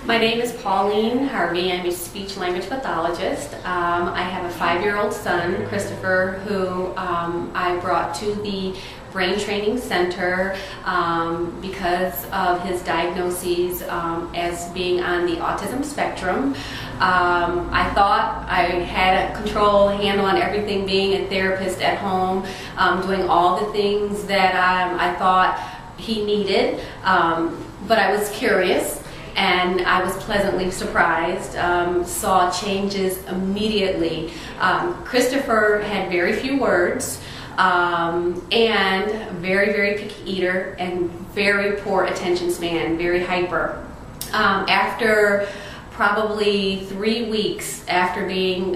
My name is Pauline Harvey. I'm a speech language pathologist. I have a 5-year-old son, Christopher, who I brought to the Brain Training Center because of his diagnoses as being on the Autism Spectrum. I thought I had a handle on everything, being a therapist at home, doing all the things that I thought he needed, but I was curious. And I was pleasantly surprised, saw changes immediately. Christopher had very few words, and very, very picky eater, and very poor attention span, very hyper. After probably 3 weeks after being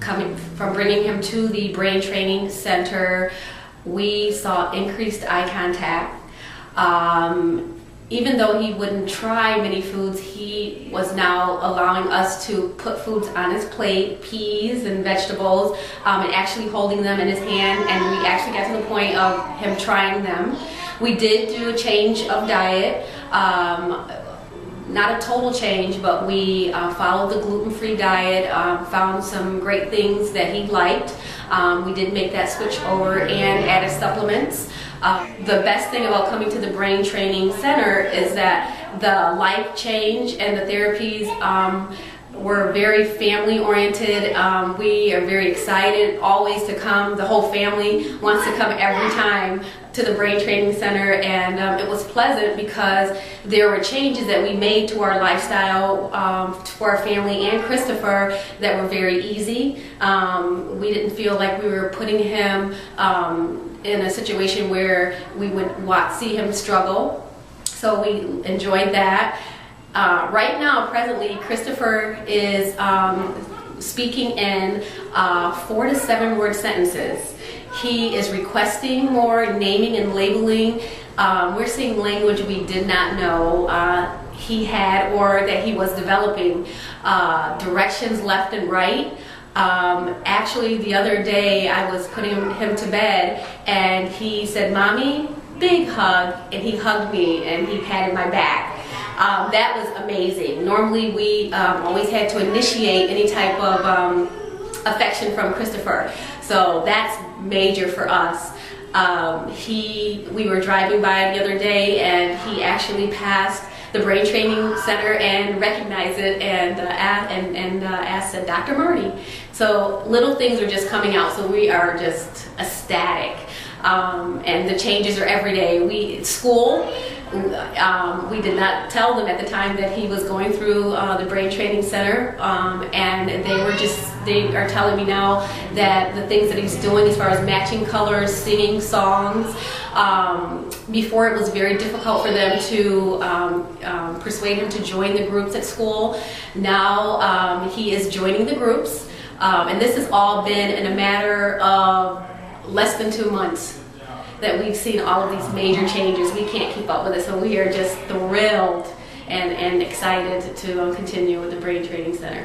coming from bringing him to the Brain Training Center, we saw increased eye contact. Even though he wouldn't try many foods, he was now allowing us to put foods on his plate, peas and vegetables, and actually holding them in his hand, and we actually got to the point of him trying them. We did do a change of diet, not a total change, but we followed the gluten-free diet, found some great things that he liked. We did make that switch over and added supplements. The best thing about coming to the Brain Training Center is that the life change and the therapies were very family oriented. We are very excited always to come. The whole family wants to come every time to the Brain Training Center, and it was pleasant because there were changes that we made to our lifestyle for our family and Christopher that were very easy. We didn't feel like we were putting him in a situation where we would see him struggle, so we enjoyed that. Right now, presently, Christopher is speaking in 4 to 7 word sentences. He is requesting more naming and labeling. We're seeing language we did not know he had or that he was developing. Directions left and right. Actually, the other day I was putting him to bed and he said, "Mommy, big hug," and he hugged me and he patted my back. That was amazing. Normally we always had to initiate any type of affection from Christopher, so that's major for us. We were driving by the other day and he actually passed the Brain Training Center and recognized it and asked, said, "Dr. Marty." So little things are just coming out, so we are just ecstatic. And the changes are every day. School, we did not tell them at the time that he was going through the Brain Training Center, and they are telling me now that the things that he's doing as far as matching colors, singing songs, before it was very difficult for them to persuade him to join the groups at school. Now he is joining the groups, and this has all been in a matter of less than 2 months that we've seen all of these major changes. We can't keep up with it, so we are just thrilled and excited to continue with the Brain Training Center.